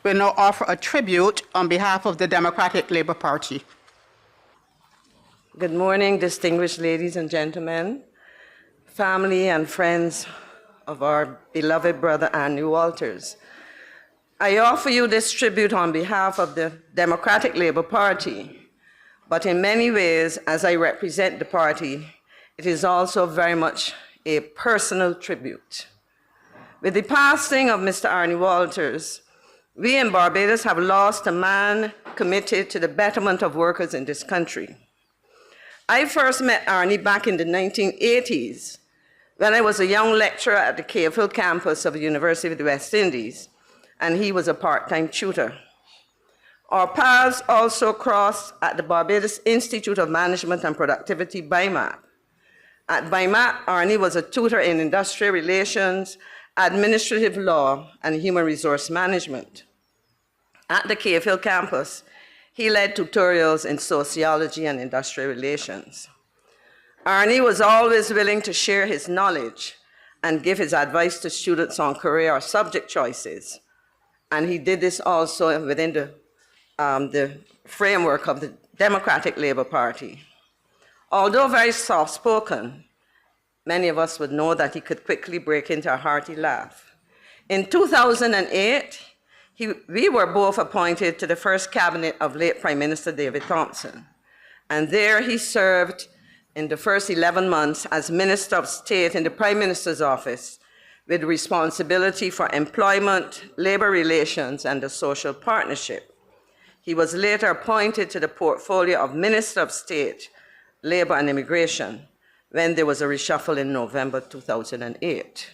will now offer a tribute on behalf of the Democratic Labour Party. Good morning, distinguished ladies and gentlemen, family and friends of our beloved brother Arni Walters. I offer you this tribute on behalf of the Democratic Labour Party, but in many ways, as I represent the party, it is also very much a personal tribute. With the passing of Mr. Arni Walters, we in Barbados have lost a man committed to the betterment of workers in this country. I first met Arni back in the 1980s when I was a young lecturer at the Cave Hill campus of the University of the West Indies, and he was a part-time tutor. Our paths also crossed at the Barbados Institute of Management and Productivity, BIMAP. At BIMAP, Arni was a tutor in industrial relations, administrative law, and human resource management. At the Cave Hill campus, he led tutorials in sociology and industrial relations. Arni was always willing to share his knowledge and give his advice to students on career or subject choices. And he did this also within the framework of the Democratic Labour Party. Although very soft-spoken, many of us would know that he could quickly break into a hearty laugh. In 2008, we were both appointed to the first cabinet of late Prime Minister David Thompson. And there he served in the first 11 months as Minister of State in the Prime Minister's office with responsibility for employment, labor relations, and the social partnership. He was later appointed to the portfolio of Minister of State, Labor and Immigration, when there was a reshuffle in November 2008.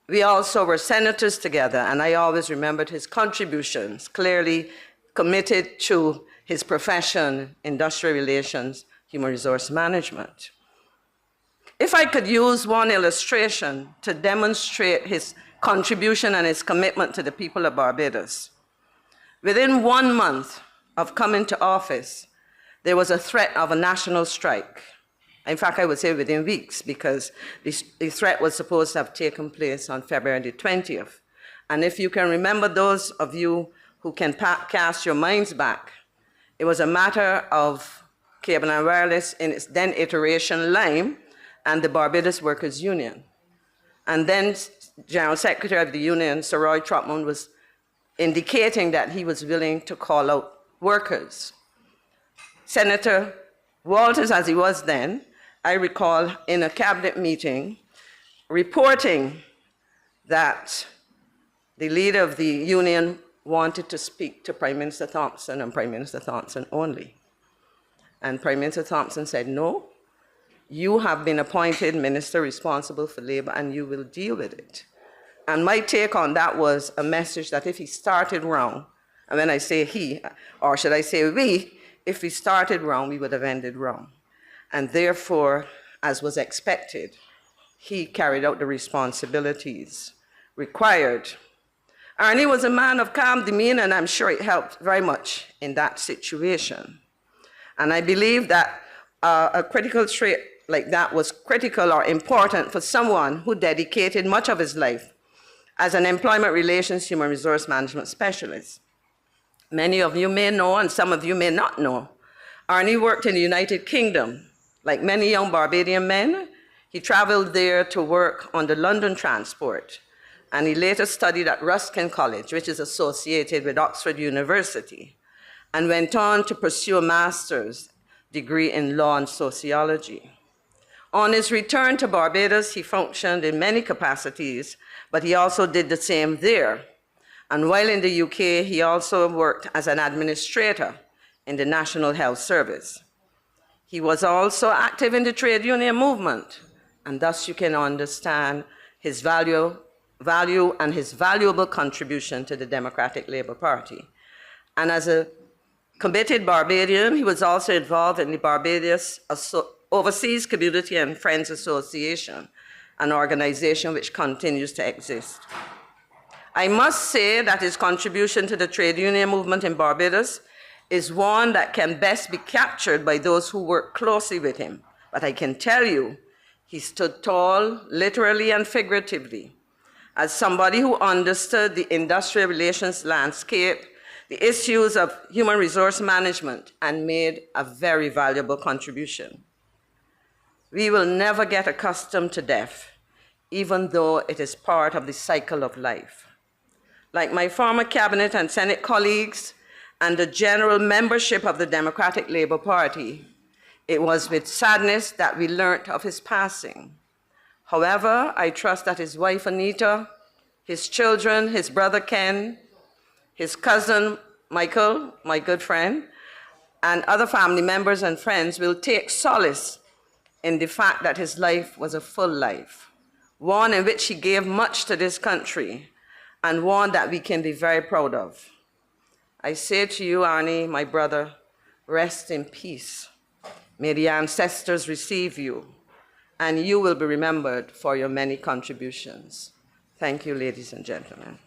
We also were senators together, and I always remembered his contributions, clearly committed to his profession, industrial relations, human resource management. If I could use one illustration to demonstrate his contribution and his commitment to the people of Barbados, within 1 month of coming to office, there was a threat of a national strike. In fact, I would say within weeks, because the threat was supposed to have taken place on February the 20th. And if you can remember, those of you who can cast your minds back, it was a matter of Cable and Wireless in its then iteration, LIME, and the Barbados Workers' Union. And then General Secretary of the Union, Sir Roy Trotman, was indicating that he was willing to call out workers. Senator Walters, as he was then, I recall in a cabinet meeting reporting that the leader of the union wanted to speak to Prime Minister Thompson and Prime Minister Thompson only. And Prime Minister Thompson said, no, you have been appointed minister responsible for labor and you will deal with it. And my take on that was a message that if he started wrong, and when I say he, or should I say we, if we started wrong, we would have ended wrong. And therefore, as was expected, he carried out the responsibilities required. Arni was a man of calm demeanor, and I'm sure it helped very much in that situation. And I believe that a critical trait like that was critical or important for someone who dedicated much of his life as an employment relations human resource management specialist. Many of you may know, and some of you may not know, Arni worked in the United Kingdom. Like many young Barbadian men, he traveled there to work on the London transport, and he later studied at Ruskin College, which is associated with Oxford University, and went on to pursue a master's degree in law and sociology. On his return to Barbados, he functioned in many capacities, but he also did the same there. And while in the UK, he also worked as an administrator in the National Health Service. He was also active in the trade union movement, and thus you can understand his value and his valuable contribution to the Democratic Labour Party. And as a committed Barbadian, he was also involved in the Barbados Overseas Community and Friends Association, an organization which continues to exist. I must say that his contribution to the trade union movement in Barbados is one that can best be captured by those who work closely with him. But I can tell you, he stood tall, literally and figuratively, as somebody who understood the industrial relations landscape, the issues of human resource management, and made a very valuable contribution. We will never get accustomed to death, even though it is part of the cycle of life. Like my former cabinet and Senate colleagues and the general membership of the Democratic Labour Party, it was with sadness that we learnt of his passing. However, I trust that his wife Anita, his children, his brother Ken, his cousin Michael, my good friend, and other family members and friends will take solace in the fact that his life was a full life, one in which he gave much to this country, and one that we can be very proud of. I say to you, Arni, my brother, rest in peace. May the ancestors receive you, and you will be remembered for your many contributions. Thank you, ladies and gentlemen.